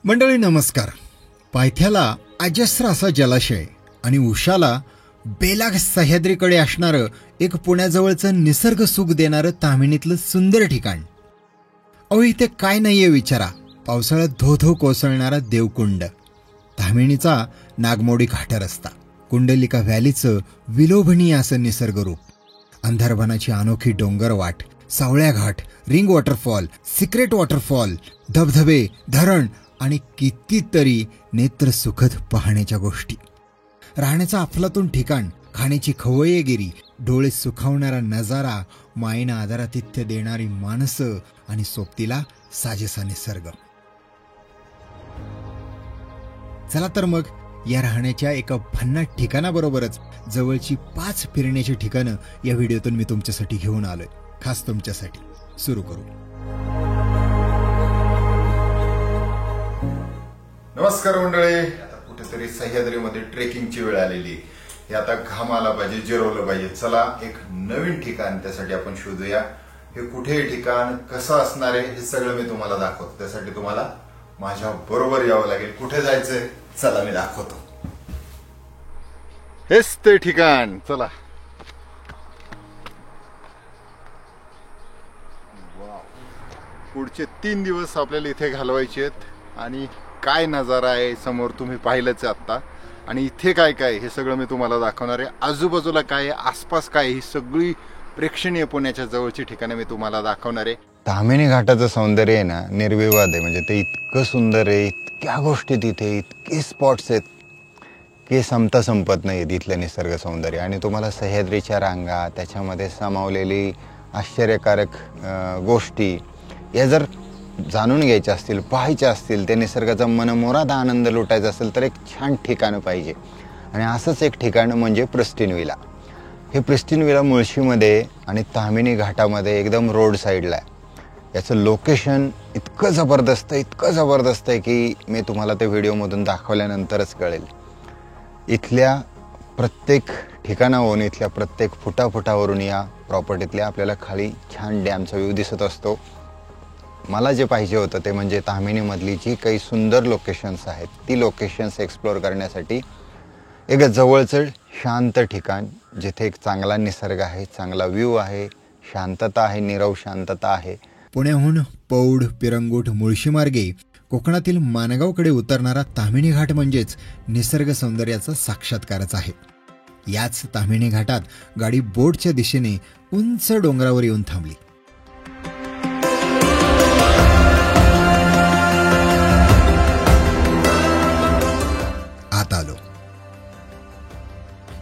मंडळी नमस्कार. पायथ्याला अजस्र असा जलाशय आणि उशाला बेलाग सह्याद्रीकडे असणारं एक पुण्याजवळचं निसर्ग सुख देणारं ताम्हिणीतलं सुंदर ठिकाण. अहो इथे काय नाहीये विचारा. पावसाळ्यात धो धो कोसळणारा देवकुंड, ताम्हिणीचा नागमोडी घाट रस्ता, कुंडलिका व्हॅलीचं विलोभनीय असं निसर्गरूप, अंधारवनाची अनोखी डोंगर वाट, सावळ्या घाट, रिंग वॉटरफॉल, सिक्रेट वॉटरफॉल, धबधबे, धरण आणि कितीतरी नेत्र सुखद पाहण्याच्या गोष्टी. राहण्याचं अफलातून ठिकाण, खाण्याची खवय्यगिरी, डोळे सुखावणारा नजारा, मायेनं आदरातिथ्य देणारी माणसं आणि सोबतीला साजेसा निसर्ग. चला तर मग या राहण्याच्या एका भन्नाट ठिकाणाबरोबरच जवळची 5 फिरण्याची ठिकाणं या व्हिडिओतून मी तुमच्यासाठी घेऊन आलोय, खास तुमच्यासाठी. सुरू करू. नमस्कार मंडळी. आता कुठेतरी सह्याद्रीमध्ये ट्रेकिंगची वेळ आलेली. हे आता घाम आला पाहिजे, जिरवलं पाहिजे. चला एक नवीन ठिकाण त्यासाठी आपण शोधूया. हे कुठे ठिकाण, कसं असणार आहे हे सगळं मी तुम्हाला दाखवतो. त्यासाठी तुम्हाला माझ्या बरोबर यावं लागेल. कुठे जायचंय चला मी दाखवतो. हेच ते ठिकाण. चला. पुढचे 3 दिवस आपल्याला इथे घालवायचे आहेत आणि काय नजारा आहे समोर तुम्ही पाहिलंच आता. आणि इथे काय काय हे सगळं मी तुम्हाला दाखवणार आहे. आजूबाजूला काय आहे, आसपास काय आहे, ही सगळी प्रेक्षणीय पुण्याच्या जवळची ठिकाणं मी तुम्हाला दाखवणार आहे. ताम्हिणी घाटाचं सौंदर्य आहे ना, निर्विवाद आहे. म्हणजे ते इतकं सुंदर आहे, इतक्या गोष्टी तिथे, इतके स्पॉट्स आहेत की संपत नाही इथलं निसर्ग सौंदर्य. आणि तुम्हाला सह्याद्रीच्या रांगा, त्याच्यामध्ये सामावलेली आश्चर्यकारक गोष्टी या जर जाणून घ्यायच्या असतील, पाहायच्या असतील, त्या निसर्गाचा मनमोराद आनंद लुटायचा असेल तर एक छान ठिकाण पाहिजे. आणि असंच एक ठिकाण म्हणजे प्रिस्टीन विला. हे प्रिस्टीन विला मुळशीमध्ये आणि ताम्हिणी घाटामध्ये एकदम रोड साईडला आहे. याचं लोकेशन इतकं जबरदस्त आहे की मी तुम्हाला ते व्हिडिओमधून दाखवल्यानंतरच कळेल. इथल्या प्रत्येक ठिकाणावरून, इथल्या प्रत्येक फुटावरून या प्रॉपर्टीतल्या आपल्याला खाली छान डॅमचा व्ह्यू दिसत असतो. मला जे पाहिजे होतं ते म्हणजे ताम्हिणीमधली जी काही सुंदर लोकेशन्स आहेत ती लोकेशन्स एक्सप्लोअर करण्यासाठी एक जवळचं शांत ठिकाण, जिथे एक चांगला निसर्ग आहे, चांगला व्ह्यू आहे, शांतता आहे, नीरव शांतता आहे. पुण्याहून पौड, पिरंगुट, मुळशी मार्गे कोकणातील माणगावकडे उतरणारा ताम्हिणी घाट म्हणजेच निसर्ग सौंदर्याचा साक्षात्कारच आहे. याच ताम्हिणी घाटात गाडी बोटच्या दिशेने उंच डोंगरावर येऊन थांबली. आत आलो.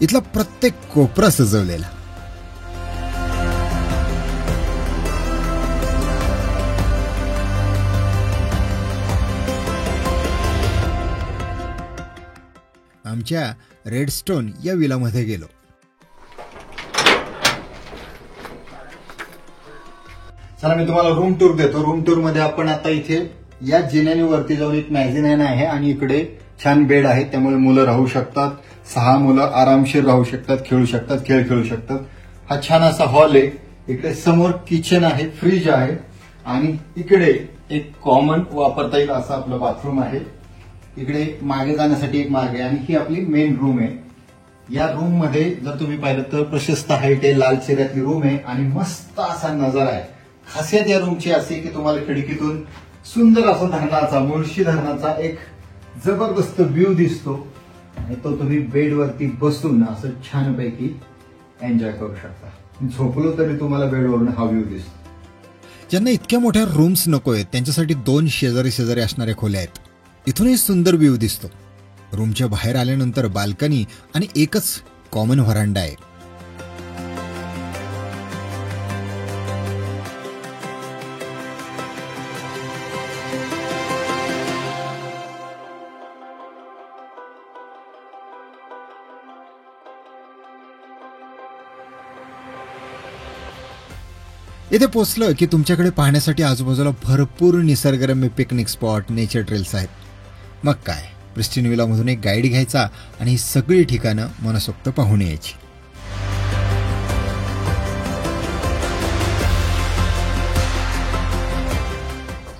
इथला प्रत्येक कोपरा सजवलेला, आमच्या रेडस्टोन या विलामध्ये गेलो. चला मी तुम्हाला रूम टूर देतो. रूम टूर मध्ये आपण आता इथे या जिन्याने वरती जाऊन एक मॅझिनायन आहे आणि इकडे छान बेड आहे, त्यामुळे मुलं राहू शकतात. 6 मुलं आरामशीर राहू शकतात, खेळू शकतात, खेळ खेळू शकतात. हा छान असा हॉल आहे. इकडे समोर किचन आहे, फ्रीज आहे आणि इकडे एक कॉमन वापरता येईल असं आपलं बाथरूम आहे. इकडे मागे जाण्यासाठी एक मार्ग आहे आणि ही आपली मेन रूम आहे. या रूम मध्ये जर तुम्ही पाहिलं तर प्रशस्त हाईट आहे, लाल चेहऱ्यातली रूम आहे आणि मस्त असा नजारा आहे. खासियत या रूमची अशी की तुम्हाला खिडकीतून सुंदर असा धरणाचा, मुळशी धरणाचा एक जबरदस्त व्ह्यू दिसतो आणि तो तुम्ही बेडवरती बसून असं छानपैकी एन्जॉय करू शकता. झोपलो तरी तुम्हाला बेडवरून हा व्ह्यू दिसतो. ज्यांना इतक्या मोठ्या रूम्स नकोय त्यांच्यासाठी 2 शेजारी असणाऱ्या खोल्या आहेत. इथूनही सुंदर व्ह्यू दिसतो. रूमच्या बाहेर आल्यानंतर बाल्कनी आणि एकच कॉमन व्हरांडा आहे. इथे पोचलं की तुमच्याकडे पाहण्यासाठी आजूबाजूला भरपूर निसर्गरम्य पिकनिक स्पॉट, नेचर ट्रेल्स आहेत. मग काय, प्रिस्टीन विलामधून एक गाईड घ्यायचा आणि ही सगळी ठिकाणं मनसोक्त पाहून यायची.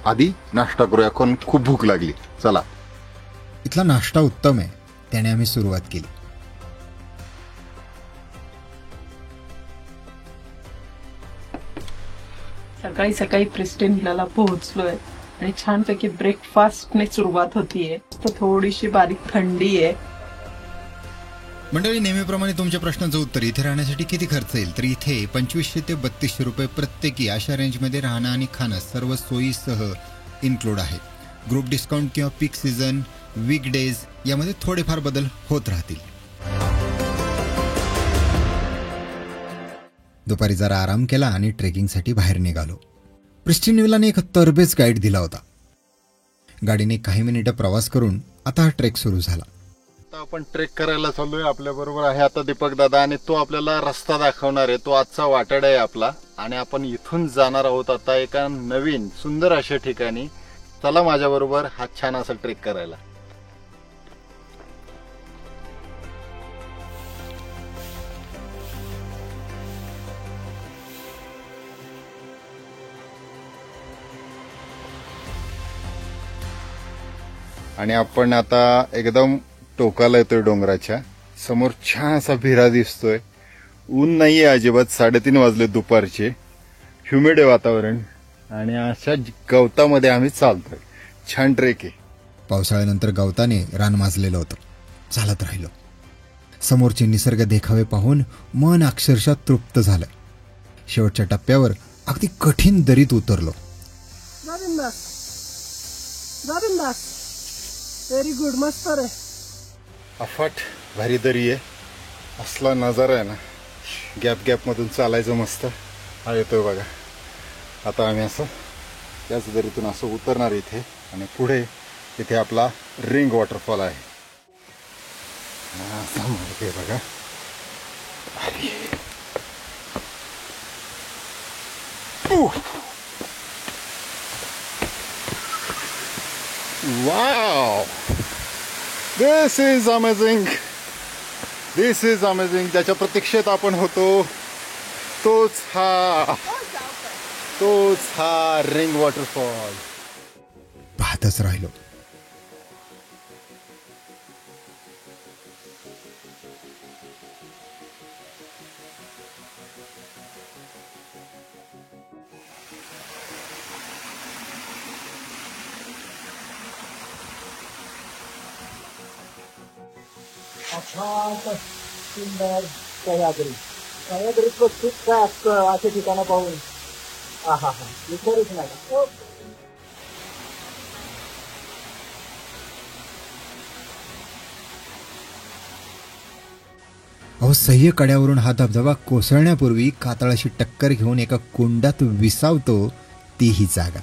आधी नाश्ता करूया, पण खूप भूक लागली. चला. इथला नाश्ता उत्तम आहे, त्याने आम्ही सुरुवात केली. सकाळी सकाळी प्रिस्टिन हिलला पोहोचलोय आणि छानपैकी ब्रेकफास्टने सुरुवात होतीये. थोडीशी बारीक थंडी आहे. मंडळी, नेहमीप्रमाणे तुमच्या प्रश्नाचं उत्तर, इथे राहण्यासाठी किती खर्च येईल? तर इथे 2500 ते 3200 रुपये प्रत्येकी अशा रेंजमध्ये राहणं आणि खाणं सर्व सोयीसह इन्क्लूड आहे. ग्रुप डिस्काउंट किंवा पीक सीझन, वीकडेज यामध्ये थोडेफार बदल होत राहतील. दुपारी जरा आराम केला आणि ट्रेकिंगसाठी बाहेर निघालो. प्रिस्टिन विलाने एक तरबेज गाईड दिला होता. गाडीने काही मिनिटं प्रवास करून आता हा ट्रेक सुरू झाला. आता आपण ट्रेक करायला चाललोय. आपल्या बरोबर आहे आता दीपक दादा, आणि तो आपल्याला रस्ता दाखवणार आहे. तो आजचा वाटाडा आहे आपला, आणि आपण इथून जाणार आहोत आता एका नवीन सुंदर अशा ठिकाणी. चला माझ्या बरोबर हा छान असा ट्रेक करायला. आणि आपण आता एकदम टोकाला येतोय डोंगराच्या. समोर छान असा भिरा दिसतोय. ऊन नाहीये अजिबात. 3:30 वाजले दुपारचे. ह्युमिड आहे वातावरण, आणि अशा गवतामध्ये आम्ही चालतोय. छान ट्रेक आहे. पावसाळ्यानंतर गवताने रान माजलेलं होतं. चालत राहिलो. समोरचे निसर्ग देखावे पाहून मन अक्षरशः तृप्त झालं. शेवटच्या टप्प्यावर अगदी कठीण दरीत उतरलो. व्हेरी गुड, मस्त रे. अफाट भारी दरी आहे. असला नजारा आहे ना, गॅप गॅप मधून चालायचं मस्त. हा येतोय बघा. आता आम्ही असं याच दरीतून असं उतरणार इथे, आणि पुढे इथे आपला रिंग वॉटरफॉल आहे. असा मार्ग आहे बघा. Wow, this is amazing. This is amazing. ज्याच्या प्रतीक्षेत आपण होतो तोच हा रिंग वॉटरफॉल. पाहतच राहिलो. सुंदर सह्याद्रीत खूप काय असतं अशा ठिकाणं पाहून. हा हा हा, विचारूच नका. अहो, सह्य कड्यावरून हा धबधबा कोसळण्यापूर्वी कातळाशी टक्कर घेऊन एका कुंडात विसावतो, ती ही जागा.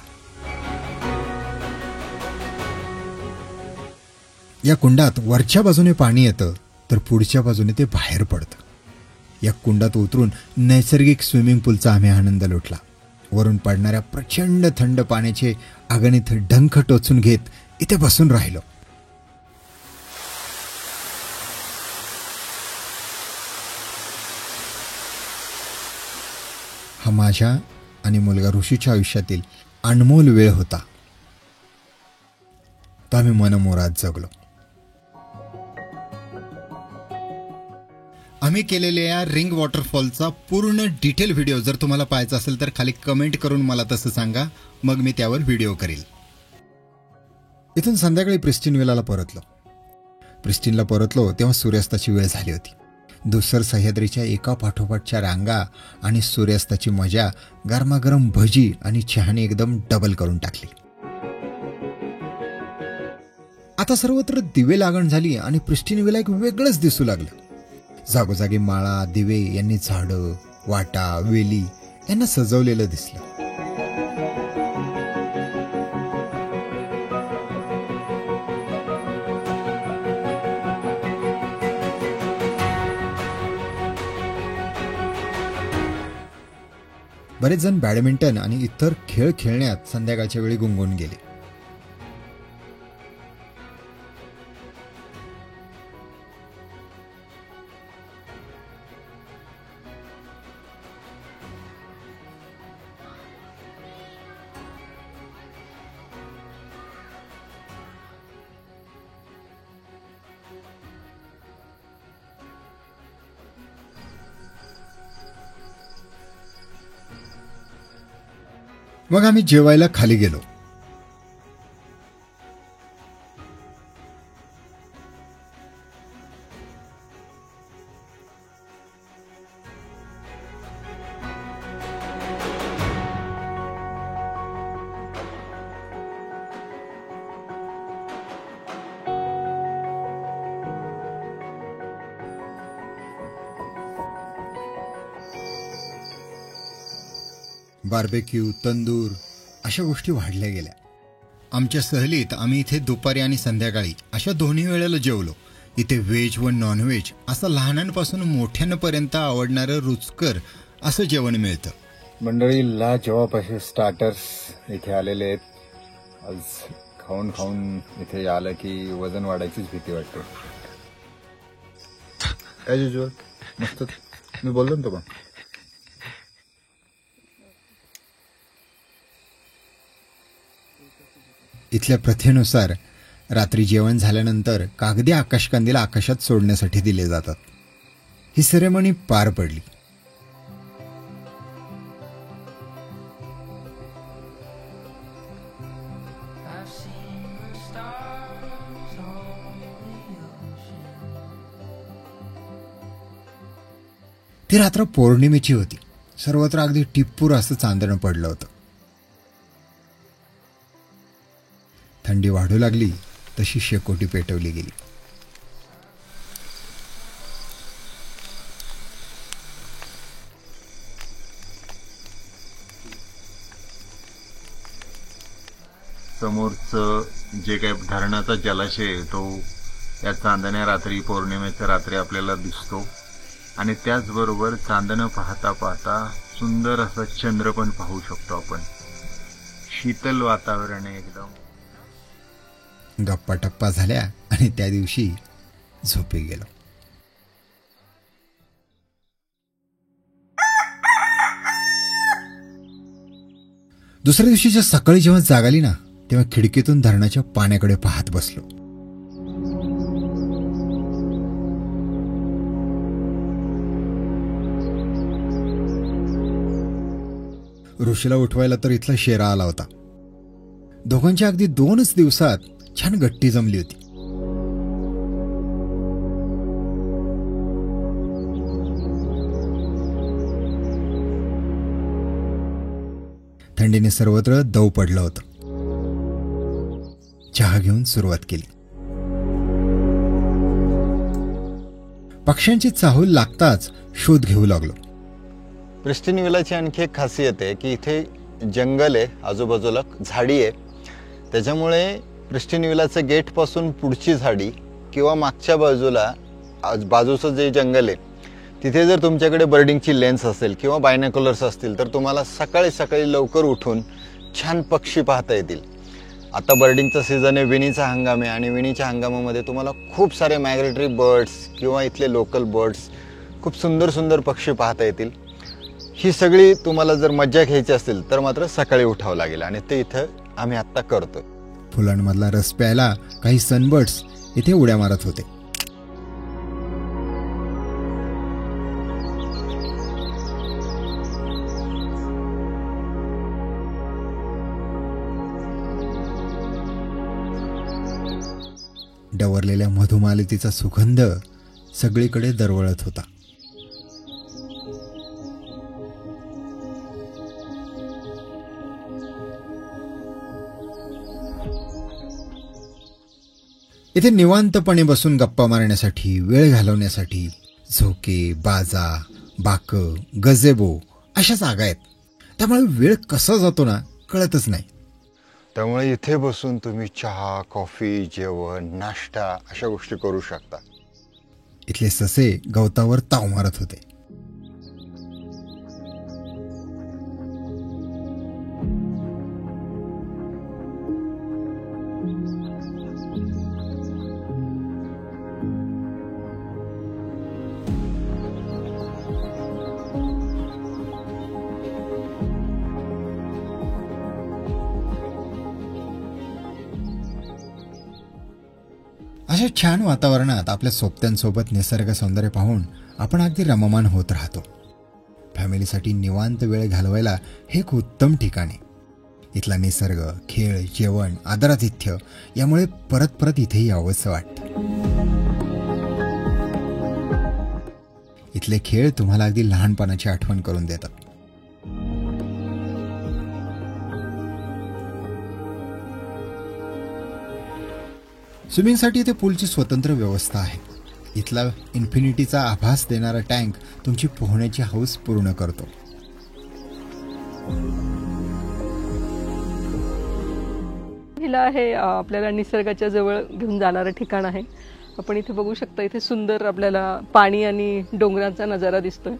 या कुंडात वरच्या बाजूने पाणी येतं, तर पुढच्या बाजूने ते बाहेर पडतं. या कुंडात उतरून नैसर्गिक स्विमिंग पूलचा आम्ही आनंद लुटला. वरून पडणाऱ्या प्रचंड थंड पाण्याचे अगणित डंख टोचून घेत इथे बसून राहिलो. हा माझ्या आणि मुलगा ऋषीच्या आयुष्यातील अनमोल वेळ होता. तो आम्ही मनमोरात जगलो. आम्ही केलेल्या या रिंग वॉटरफॉलचा पूर्ण डिटेल व्हिडिओ जर तुम्हाला पाहायचा असेल तर खाली कमेंट करून मला तसं सांगा, मग मी त्यावर व्हिडिओ करील. इथून संध्याकाळी प्रिस्टिन विलाला परतलो. प्रिस्टिनला परतलो तेव्हा सूर्यास्ताची वेळ झाली होती. धुसर सह्याद्रीच्या एका पाठोपाठच्या रांगा आणि सूर्यास्ताची मजा गरमागरम भजी आणि चहाने एकदम डबल करून टाकली. आता सर्वत्र दिवे लागण झाली आणि प्रिस्टिन विला एक वेगळंच दिसू लागलं. जागोजागी माळा, दिवे यांनी झाडं, वाटा, वेली यांना सजवलेलं दिसलं. बरेच जण बॅडमिंटन आणि इतर खेळ खेळण्यात संध्याकाळच्या वेळी गुंगून गेले. मग आम्ही जेवायला खाली गेलो. बार्बेक्यू, तंदूर अशा गोष्टी वाढल्या गेल्या. आमच्या सहलीत आम्ही इथे दुपारी आणि संध्याकाळी अशा दोन्ही वेळेला जेवलो. इथे व्हेज व नॉनव्हेज असं लहानांपासून मोठ्यांपर्यंत आवडणारं रुचकर असं जेवण मिळतं. मंडळीला जवाब असे स्टार्टर्स इथे आलेले आहेत. आज खाऊन खाऊन इथे आलं की वजन वाढायचीच भीती वाटते. ॲज युजल मस्त. मी बोललो ना तो पण. इथल्या प्रथेनुसार रात्री जेवण झाल्यानंतर कागदी आकाशकंदील आकाशात सोडण्यासाठी दिले जातात. ही सेरेमनी पार पडली. ती रात्र पौर्णिमेची होती. सर्वत्र अगदी टिप्पूर असं चांदणं पडलं होतं. थंडी वाढू लागली तशी शेकोटी पेटवली गेली. समोरचं जे काही धरणाचा जलाशय आहे तो या चांदण्या रात्री, पौर्णिमेच्या रात्री आपल्याला दिसतो. आणि त्याचबरोबर चांदणं पाहता पाहता सुंदर असा चंद्र पण पाहू शकतो आपण. शीतल वातावरण आहे एकदम. गप्पा टप्पा झाल्या आणि त्या दिवशी झोपी गेलो. दुसऱ्या दिवशीच्या सकाळी जेव्हा जाग आली ना तेव्हा खिडकीतून धरणाच्या पाण्याकडे पाहत बसलो. ऋषीला उठवायला तर इथला शेरा आला होता. दोघांच्या अगदी 2च दिवसात छान गट्टी जमली होती. थंडीने सर्वत्र दव पडलं होतं. चहा घेऊन सुरुवात केली. पक्ष्यांची चाहूल लागताच शोध घेऊ लागलो. प्रिस्टिन विलाची आणखी एक खासियत आहे की इथे जंगल आहे, आजूबाजूला झाडी आहे. त्याच्यामुळे प्रिस्टिन विलाचं गेट पासून पुढची झाडी किंवा मागच्या बाजूला बाजूचं जे जंगल आहे तिथे जर तुमच्याकडे बर्डिंगची लेन्स असेल किंवा बायनॅक्युलर्स असतील तर तुम्हाला सकाळी सकाळी लवकर उठून छान पक्षी पाहता येतील. आता बर्डिंगचा सीझन आहे, विणीचा हंगाम आहे आणि विणीच्या हंगामामध्ये तुम्हाला खूप सारे मायग्रेटरी बर्ड्स किंवा इथले लोकल बर्ड्स, खूप सुंदर सुंदर पक्षी पाहता येतील. ही सगळी तुम्हाला जर मज्जा घ्यायची असेल तर मात्र सकाळी उठावं लागेल आणि ते इथं आम्ही आत्ता करतोय. फुलांमधला रस प्यायला काही सनबर्ड्स इथे उड्या मारत होते. डवरलेल्या मधुमालतीचा सुगंध सगळीकडे दरवळत होता. इथे निवांतपणे बसून गप्पा मारण्यासाठी, वेळ घालवण्यासाठी झोके, बाजा, बाकं, गजेबो अशा जागा आहेत. त्यामुळे वेळ कसा जातो ना कळतच नाही. त्यामुळे इथे बसून तुम्ही चहा, कॉफी, जेवण, नाश्ता अशा गोष्टी करू शकता. इथले ससे गवतावर ताव मारत होते. अशा छान वातावरणात आपल्या सोबत्यांसोबत निसर्ग सौंदर्य पाहून आपण अगदी रममान होत राहतो. फॅमिलीसाठी निवांत वेळ घालवायला हे एक उत्तम ठिकाण आहे. इथला निसर्ग, खेळ, जेवण, आदरातिथ्य यामुळे परत परत इथे यावंसं वाटतं. इथले खेळ तुम्हाला अगदी लहानपणाची आठवण करून देतात. स्विमिंगसाठी इथे पूलची स्वतंत्र व्यवस्था आहे. इथला इन्फिनिटीचा आभास देणारा टँक तुमची पोहण्याची हौस पूर्ण करतो. हिला हे आपल्याला निसर्गाच्या जवळ घेऊन जाणारं ठिकाण आहे. आपण इथे बघू शकता, इथे सुंदर आपल्याला पाणी आणि डोंगराचा नजारा दिसतोय.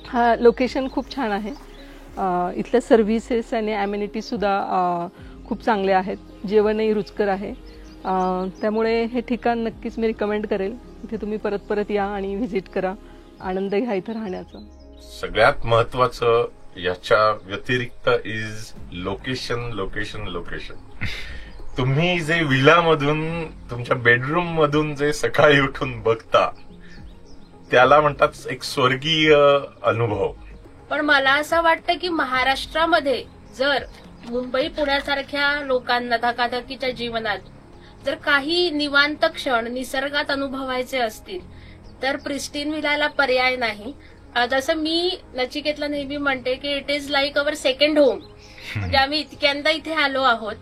हा लोकेशन खूप छान आहे. इथल्या सर्व्हिसेस आणि ॲम्युनिटीज सुद्धा खूप चांगले आहेत. जेवणही रुचकर आहे. त्यामुळे हे ठिकाण नक्कीच मी रिकमेंड करेल. इथे तुम्ही परत परत या आणि व्हिजिट करा, आनंद घ्या इथं राहण्याचा. सगळ्यात महत्वाचं याच्या व्यतिरिक्त इज लोकेशन लोकेशन लोकेशन. तुम्ही जे विलामधून तुमच्या बेडरूम मधून जे सकाळी उठून बघता त्याला म्हणतात एक स्वर्गीय अनुभव. पण मला असं वाटतं की महाराष्ट्रामध्ये जर मुंबई पुण्यासारख्या लोकांना धकाधकीच्या जीवनात जर काही निवांत क्षण निसर्गात अनुभवायचे असतील तर प्रिस्टीन विलाला पर्याय नाही. जसं मी नचिकेतला नेहमी म्हणते की it is like our second home. म्हणजे आम्ही इतक्यांदा इथे आलो आहोत,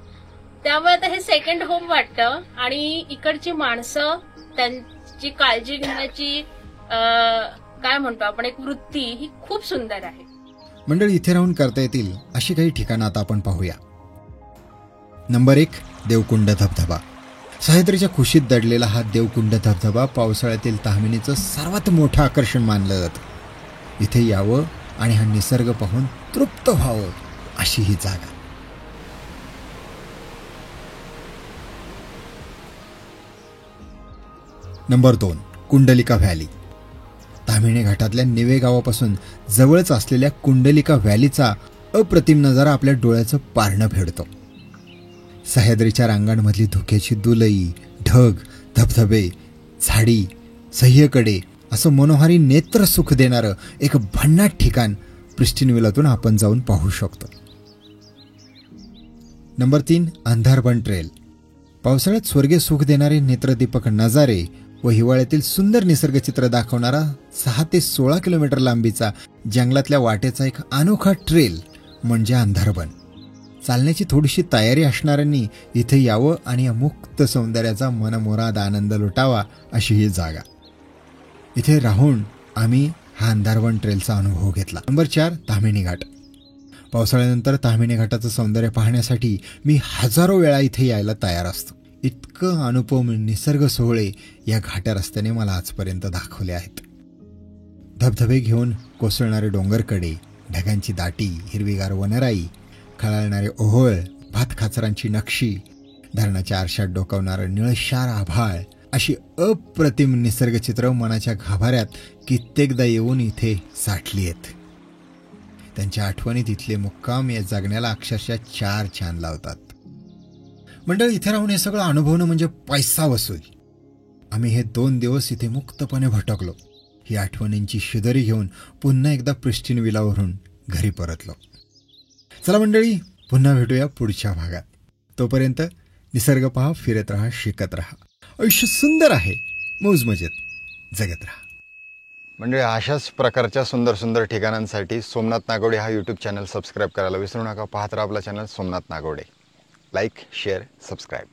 त्यामुळे आता हे सेकंड होम वाटतं. आणि इकडची माणसं, त्यांची काळजी घेण्याची काय म्हणतो आपण एक वृत्ती, ही खूप सुंदर आहे. मंडळी, इथे राहून करता येतील अशी काही ठिकाणं आता आपण पाहूया. नंबर 1, देवकुंड धबधबा. सह्याद्रीच्या कुशीत दडलेला हा देवकुंड धबधबा पावसाळ्यातील ताम्हिणीचं सर्वात मोठं आकर्षण मानलं जातं. इथे यावं आणि हा निसर्ग पाहून तृप्त व्हावं अशी ही जागा. Number 2, Kundalika valley. ताम्हिणी घाटातल्या निवे गावापासून जवळच असलेल्या कुंडलिका व्हॅलीचा अप्रतिम नजारा आपल्या डोळ्याचं पारणं फेडतो. सह्याद्रीच्या रांगांमधली धुक्याची दुलई, ढग, धबधबे, झाडी, सह्यकडे असं मनोहारी नेत्र सुख देणारं एक भन्नाट ठिकाण प्रिस्टीन विलातून आपण जाऊन पाहू शकतो. Number 3, Andharban trail. पावसाळ्यात स्वर्गीय सुख देणारे नेत्रदीपक नजारे व हिवाळ्यातील सुंदर निसर्गचित्र दाखवणारा 6 ते 16 किलोमीटर लांबीचा जंगलातल्या वाटेचा एक अनोखा ट्रेल म्हणजे अंधारबन. चालण्याची थोडीशी तयारी असणाऱ्यांनी इथे यावं आणि या मुक्त सौंदर्याचा मनमोराद आनंद लुटावा अशी ही जागा. इथे राहून आम्ही हा अंधारबन ट्रेलचा अनुभव घेतला. नंबर 4, ताम्हिणी घाट. पावसाळ्यानंतर ताम्हिणी घाटाचं सौंदर्य पाहण्यासाठी मी हजारो वेळा इथे यायला तयार असतो. इतकं अनुपम निसर्ग सोहळे या घाट्या रस्त्याने मला आजपर्यंत दाखवले आहेत. धबधबे घेऊन कोसळणारे डोंगरकडे, ढगांची दाटी, हिरवीगार वनराई, खळाळणारे ओहोळ, भातखाचरांची नक्षी, धरणाच्या आरशात डोकावणारं निळशार आभाळ अशी अप्रतिम निसर्गचित्र मनाच्या गाभाऱ्यात कित्येकदा येऊन इथे साठली आहेत. त्यांच्या आठवणीत इथले मुक्काम या जगण्याला अक्षरशः 4 चांद लावतात. मंडळी, इथे राहून हे सगळं अनुभवणं म्हणजे पैसा वसूल. आम्ही हे 2 दिवस इथे मुक्तपणे भटकलो. ही आठवणींची शिदरी घेऊन पुन्हा एकदा प्रिस्टीन विलावरून घरी परतलो. चला मंडळी, पुन्हा भेटूया पुढच्या भागात. तोपर्यंत निसर्ग पहा, फिरत राहा, शिकत राहा. आयुष्य सुंदर आहे, मौज मजेत जगत राहा. म्हणजे अशाच प्रकारच्या सुंदर सुंदर ठिकाणांसाठी सोमनाथ नागवडे हा यूट्यूब चॅनल सबस्क्राईब करायला विसरू नका. पाहत राहा आपला channel Somnath Nagawade. Like, share, subscribe.